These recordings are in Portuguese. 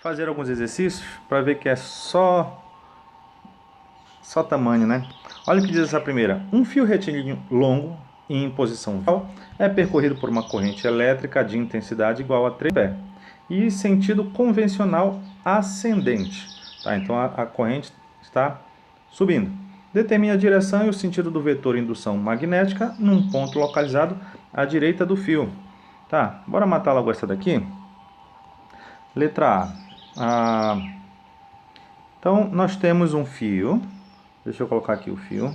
fazer alguns exercícios para ver que é só tamanho, né? Olha o que diz essa primeira. Um fio retilíneo longo em posição vertical é percorrido por uma corrente elétrica de intensidade igual a 3 A e sentido convencional ascendente. Tá? Então a corrente está subindo. Determine a direção e o sentido do vetor indução magnética num ponto localizado à direita do fio. Tá, bora matar logo essa daqui. Letra A. Então, nós temos um fio. Deixa eu colocar aqui o fio.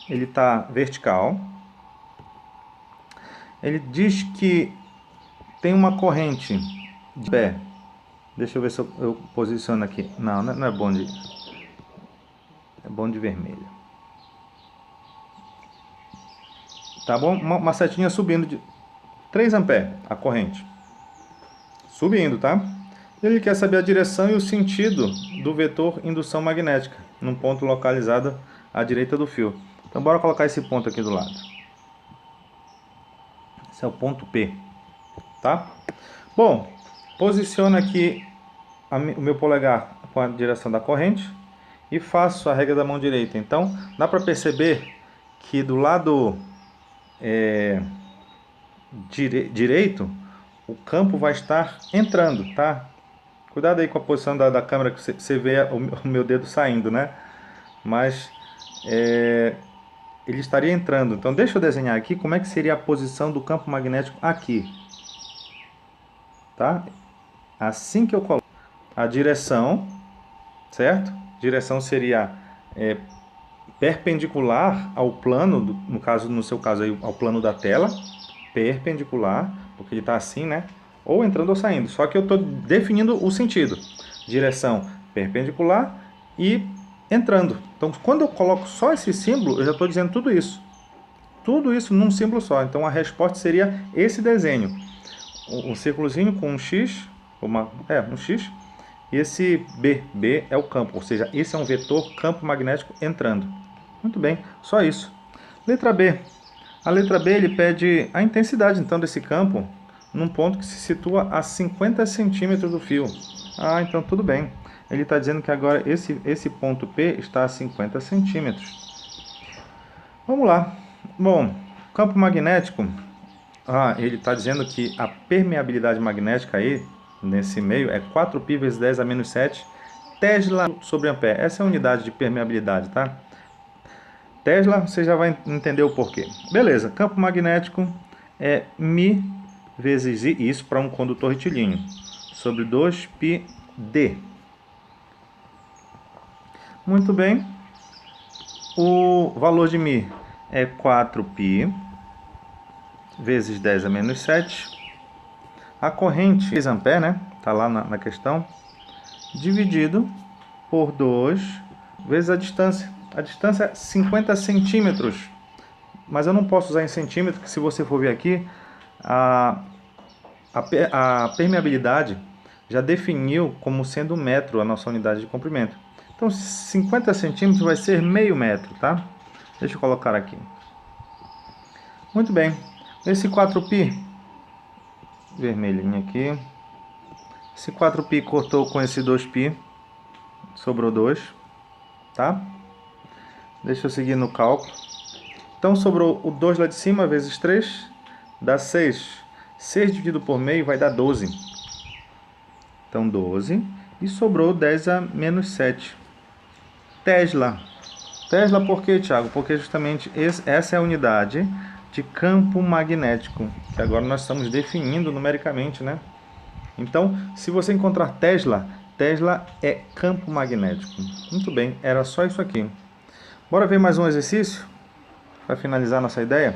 Ele está vertical. Ele diz que tem uma corrente de pé. Deixa eu ver se eu posiciono aqui. Não, não é bonde. É bonde vermelho. Tá bom? Uma setinha subindo de 3 amperes a corrente. Subindo, tá? Ele quer saber a direção e o sentido do vetor indução magnética, num ponto localizado à direita do fio. Então, bora colocar esse ponto aqui do lado. Esse é o ponto P, tá? Bom, posiciona aqui o meu polegar com a direção da corrente e faço a regra da mão direita. Então, dá para perceber que do lado direito, o campo vai estar entrando, tá? Cuidado aí com a posição da câmera, que você vê o meu dedo saindo, né? Mas ele estaria entrando. Então deixa eu desenhar aqui como é que seria a posição do campo magnético aqui. Tá? Assim que eu coloco a direção, certo? Direção seria perpendicular ao plano, no seu caso aí, ao plano da tela. Perpendicular, porque ele está assim, né? Ou entrando ou saindo. Só que eu estou definindo o sentido. Direção perpendicular e entrando. Então, quando eu coloco só esse símbolo, eu já estou dizendo tudo isso. Tudo isso num símbolo só. Então, a resposta seria esse desenho. Um círculozinho com um X, um X. E esse B. B é o campo, ou seja, esse é um vetor campo magnético entrando. Muito bem, só isso. Letra B. A letra B ele pede a intensidade, então, desse campo num ponto que se situa a 50 centímetros do fio. Ah, então tudo bem. Ele está dizendo que agora esse ponto P está a 50 centímetros. Vamos lá. Bom, campo magnético, ele está dizendo que a permeabilidade magnética aí, nesse meio, é 4π vezes 10 a menos 7 Tesla sobre ampere. Essa é a unidade de permeabilidade, tá? Tesla, você já vai entender o porquê. Beleza, campo magnético é μ vezes I, isso para um condutor retilíneo, sobre 2πd. Muito bem. O valor de μ é 4π vezes 10 a menos 7. A corrente 6 A, né? Está lá na questão. Dividido por 2 vezes a distância. A distância é 50 centímetros. Mas eu não posso usar em centímetro, porque se você for ver aqui, a permeabilidade já definiu como sendo metro a nossa unidade de comprimento. Então, 50 centímetros vai ser meio metro, tá? Deixa eu colocar aqui. Muito bem. Esse 4π, vermelhinho aqui. Esse 4π cortou com esse 2π, sobrou 2, tá? Deixa eu seguir no cálculo. Então, sobrou o 2 lá de cima, vezes 3, dá 6. 6 dividido por meio vai dar 12. Então, 12. E sobrou 10 a menos 7. Tesla. Tesla por quê, Thiago? Porque justamente essa é a unidade de campo magnético, que agora nós estamos definindo numericamente, né? Então, se você encontrar Tesla, Tesla é campo magnético. Muito bem, era só isso aqui. Bora ver mais um exercício para finalizar nossa ideia?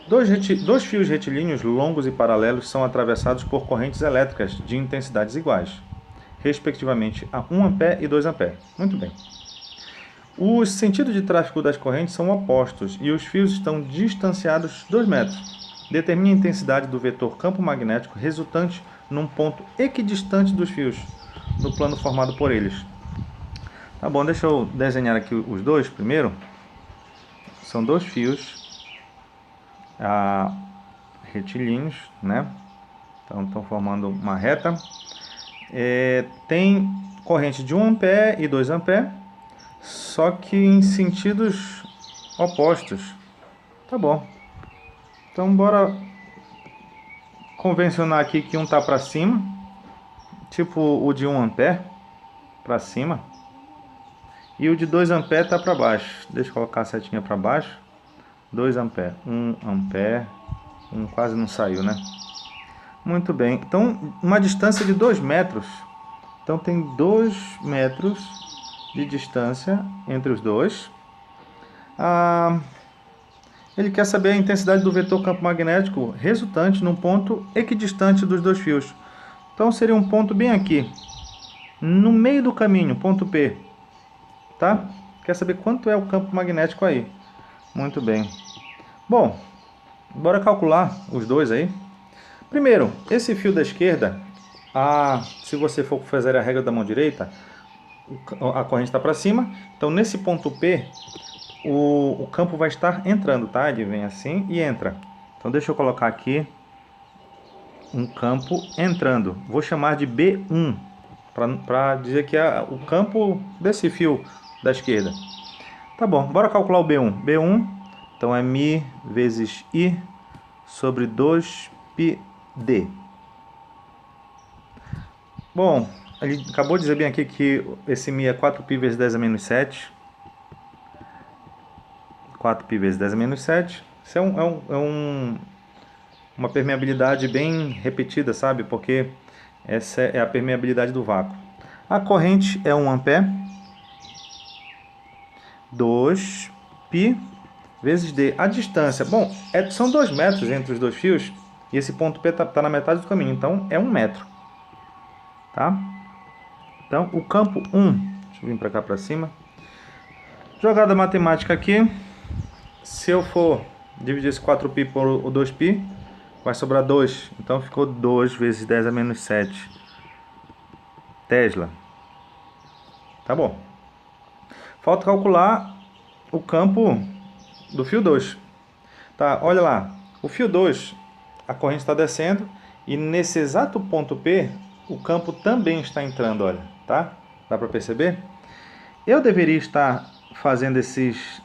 Dois fios retilíneos longos e paralelos são atravessados por correntes elétricas de intensidades iguais, respectivamente a 1 A e 2 A. Muito bem. Os sentidos de tráfego das correntes são opostos e os fios estão distanciados 2 metros. Determine a intensidade do vetor campo magnético resultante num ponto equidistante dos fios, no plano formado por eles. Tá bom, deixa eu desenhar aqui os dois primeiro. São dois fios retilíneos, né? Então estão formando uma reta. tem corrente de 1 ampere e 2 ampere, só que em sentidos opostos. Tá bom. Então bora convencionar aqui que um tá para cima, tipo o de 1 ampere para cima, e o de 2 ampere tá para baixo. Deixa eu colocar a setinha para baixo. 2 ampere, 1 ampere, quase não saiu, né? Muito bem. Então, uma distância de 2 metros. Então tem 2 metros de distância entre os dois. Ele quer saber a intensidade do vetor campo magnético resultante num ponto equidistante dos dois fios. Então seria um ponto bem aqui, no meio do caminho, ponto P. Tá? Quer saber quanto é o campo magnético aí. Muito bem. Bom, bora calcular os dois aí. Primeiro, esse fio da esquerda, se você for fazer a regra da mão direita, a corrente está para cima. Então nesse ponto P, o campo vai estar entrando, tá? Ele vem assim e entra. Então deixa eu colocar aqui um campo entrando. Vou chamar de B1, para dizer que é o campo desse fio da esquerda. Tá bom, bora calcular o B1. B1, então é Mi vezes I sobre 2πd. Bom, ele acabou de dizer bem aqui que esse Mi é 4π vezes 10 a menos 7. 4π vezes 10 a menos 7. Isso uma permeabilidade bem repetida, sabe? Porque essa é a permeabilidade do vácuo. A corrente é 1 ampere. 2π vezes d. A distância, bom, são 2 metros entre os dois fios. E esse ponto P está na metade do caminho, então é 1 metro. Tá? Então, o campo 1, deixa eu vir para cá para cima. Jogada matemática aqui. Se eu for dividir esse 4π por o 2π, vai sobrar 2. Então ficou 2 vezes 10 a menos 7 Tesla. Tá bom. Falta calcular o campo do fio 2. Tá, olha lá. O fio 2, a corrente está descendo. E nesse exato ponto P, o campo também está entrando, olha. Tá? Dá para perceber? Eu deveria estar fazendo esses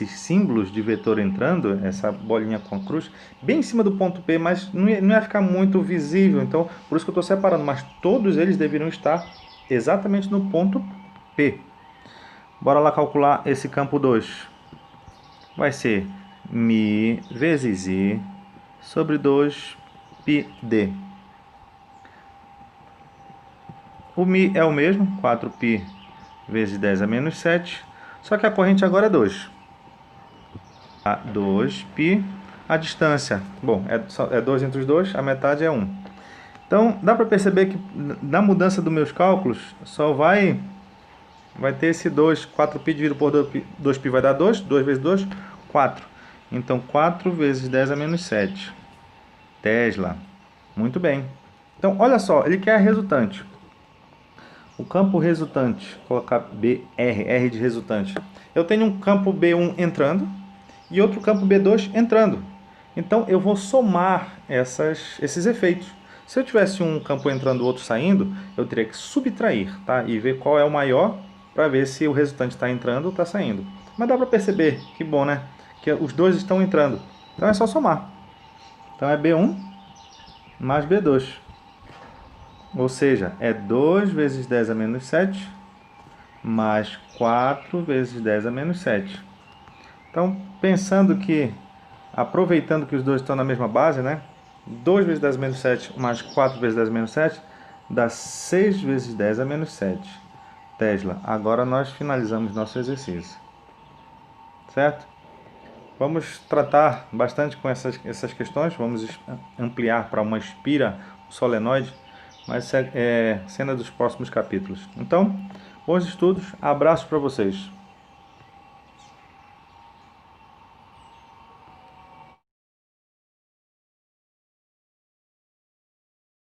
símbolos de vetor entrando, essa bolinha com a cruz, bem em cima do ponto P, mas não ia ficar muito visível, então por isso que eu estou separando, mas todos eles deveriam estar exatamente no ponto P. Bora lá calcular esse campo 2. Vai ser Mi vezes I sobre 2πd. O Mi é o mesmo, 4π vezes 10 a menos 7, só que a corrente agora é 2. 2π, a distância, bom, é 2 entre os dois, a metade é 1. Então, dá para perceber que na mudança dos meus cálculos, só vai ter esse 2, 4π dividido por 2π vai dar 2, 2 vezes 2, 4. Então, 4 vezes 10 a menos 7. Tesla. Muito bem. Então, olha só, ele quer a resultante. O campo resultante, vou colocar BR, R de resultante. Eu tenho um campo B1 entrando e outro campo B2 entrando. Então eu vou somar esses efeitos. Se eu tivesse um campo entrando e outro saindo, eu teria que subtrair, tá? E ver qual é o maior para ver se o resultante está entrando ou está saindo. Mas dá para perceber, que bom, né? Que os dois estão entrando. Então é só somar. Então é B1 mais B2. Ou seja, é 2 vezes 10 a menos 7 mais 4 vezes 10 a menos 7. Então, pensando que, aproveitando que os dois estão na mesma base, né? 2 vezes 10 a menos 7 mais 4 vezes 10 a menos 7 dá 6 vezes 10 a menos 7. Tesla. Agora nós finalizamos nosso exercício. Certo? Vamos tratar bastante com essas questões. Vamos ampliar para uma espira solenoide, mas é cena dos próximos capítulos. Então, bons estudos, abraços para vocês.